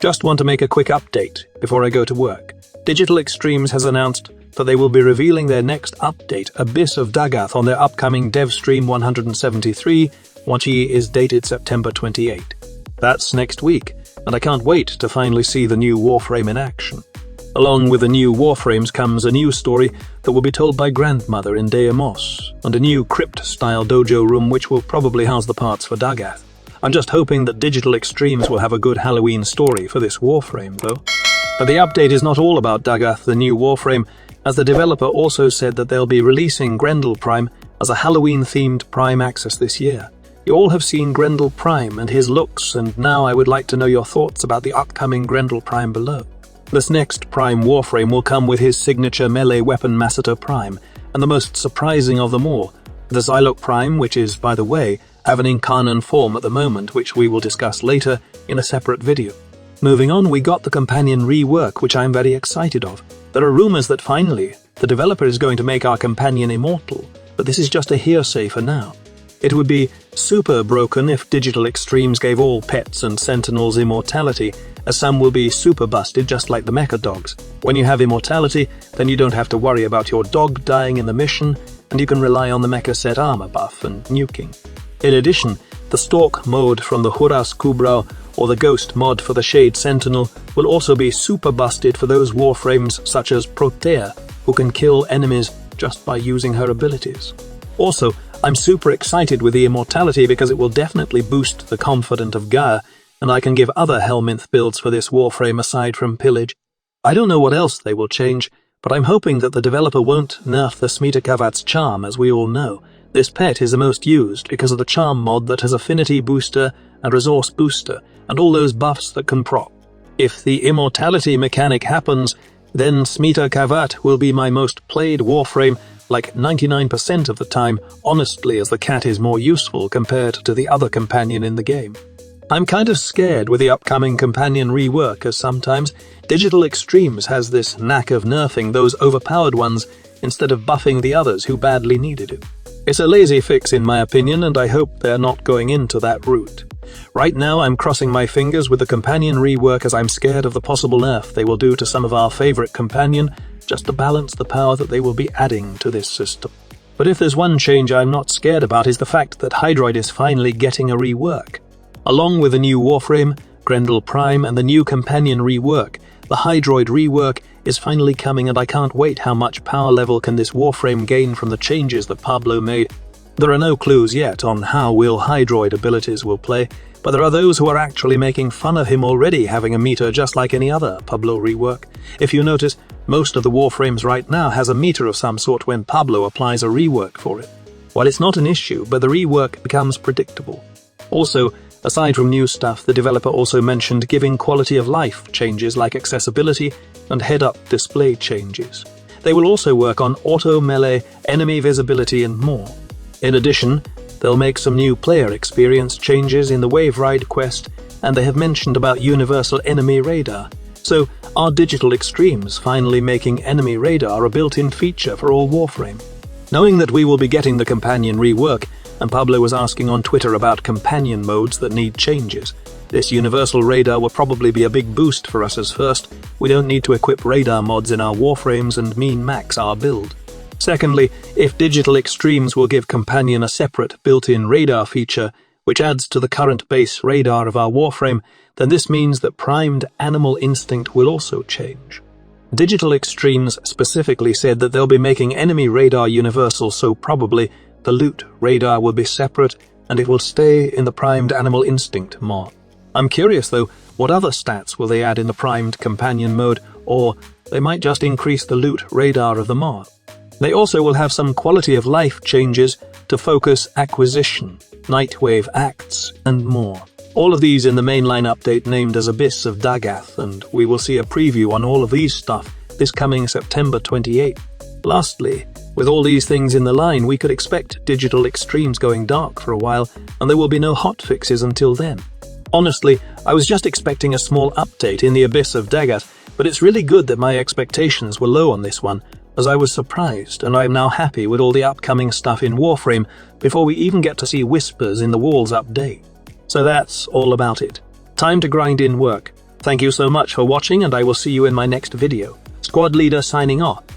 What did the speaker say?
Just want to make a quick update before I go to work. Digital Extremes has announced that they will be revealing their next update, Abyss of Dagath, on their upcoming dev stream 173, which is dated September 28. That's next week, and I can't wait to finally see the new Warframe in action. Along with the new Warframes comes a new story that will be told by Grandmother in Deimos, and a new crypt-style dojo room which will probably house the parts for Dagath. I'm just hoping that Digital Extremes will have a good Halloween story for this Warframe, though. But the update is not all about Dagath, the new Warframe, as the developer also said that they'll be releasing Grendel Prime as a Halloween-themed Prime access this year. You all have seen Grendel Prime and his looks, and now I would like to know your thoughts about the upcoming Grendel Prime below. This next Prime Warframe will come with his signature melee weapon Masseter Prime, and the most surprising of them all, the Xylok Prime, which is, by the way, have an incarnate form at the moment, which we will discuss later in a separate video. Moving on, we got the companion Rework, which I'm very excited of. There are rumors that finally, the developer is going to make our companion immortal, but this is just a hearsay for now. It would be super broken if Digital Extremes gave all pets and sentinels immortality, as some will be super busted just like the mecha dogs. When you have immortality, then you don't have to worry about your dog dying in the mission, and you can rely on the mecha set armor buff and nuking. In addition, the Stalk mode from the Huras Kubrau or the Ghost mod for the Shade Sentinel will also be super busted for those Warframes such as Protea, who can kill enemies just by using her abilities. Also, I'm super excited with the immortality because it will definitely boost the Confidant of Gaia, and I can give other Helminth builds for this Warframe aside from Pillage. I don't know what else they will change, but I'm hoping that the developer won't nerf the Smita Kavat's charm, as we all know. This pet is the most used because of the charm mod that has affinity booster and resource booster, and all those buffs that can prop. If the immortality mechanic happens, then Smita Kavat will be my most played Warframe, like 99% of the time, honestly, as the cat is more useful compared to the other companion in the game. I'm kind of scared with the upcoming companion Rework, as sometimes Digital Extremes has this knack of nerfing those overpowered ones instead of buffing the others who badly needed it. It's a lazy fix in my opinion, and I hope they're not going into that route. Right now I'm crossing my fingers with the companion Rework, as I'm scared of the possible nerf they will do to some of our favorite companion just to balance the power that they will be adding to this system. But if there's one change I'm not scared about is the fact that Hydroid is finally getting a rework. Along with the new Warframe, Grendel Prime, and the new companion Rework, the Hydroid rework is finally coming, and I can't wait how much power level can this Warframe gain from the changes that Pablo made. There are no clues yet on how Hydroid abilities will play, but there are those who are actually making fun of him already having a meter just like any other Pablo rework. If you notice, most of the Warframes right now has a meter of some sort when Pablo applies a rework for it. While it's not an issue, but the rework becomes predictable. Also, aside from new stuff, the developer also mentioned giving quality of life changes like accessibility and head-up display changes. They will also work on auto-melee, enemy visibility, and more. In addition, they'll make some new player experience changes in the Wave Ride quest, and they have mentioned about universal enemy radar. So, are Digital Extremes finally making enemy radar a built-in feature for all Warframe? Knowing that we will be getting the companion Rework, and Pablo was asking on Twitter about companion modes that need changes, this universal radar will probably be a big boost for us as first. We don't need to equip radar mods in our Warframes and min-max our build. Secondly, if Digital Extremes will give companion a separate built-in radar feature, which adds to the current base radar of our Warframe, then this means that primed animal instinct will also change. Digital Extremes specifically said that they'll be making enemy radar universal, so probably the loot radar will be separate and it will stay in the primed animal instinct mod. I'm curious though, what other stats will they add in the primed companion mode, or they might just increase the loot radar of the mod. They also will have some quality of life changes to focus acquisition, Nightwave acts, and more. All of these in the mainline update named as Abyss of Dagath, and we will see a preview on all of these stuff this coming September 28. Lastly, with all these things in the line, we could expect Digital Extremes going dark for a while, and there will be no hotfixes until then. Honestly, I was just expecting a small update in the Abyss of Dagath, but it's really good that my expectations were low on this one, as I was surprised, and I am now happy with all the upcoming stuff in Warframe before we even get to see Whispers in the Walls update. So that's all about it. Time to grind in work. Thank you so much for watching, and I will see you in my next video. Squad Leader signing off.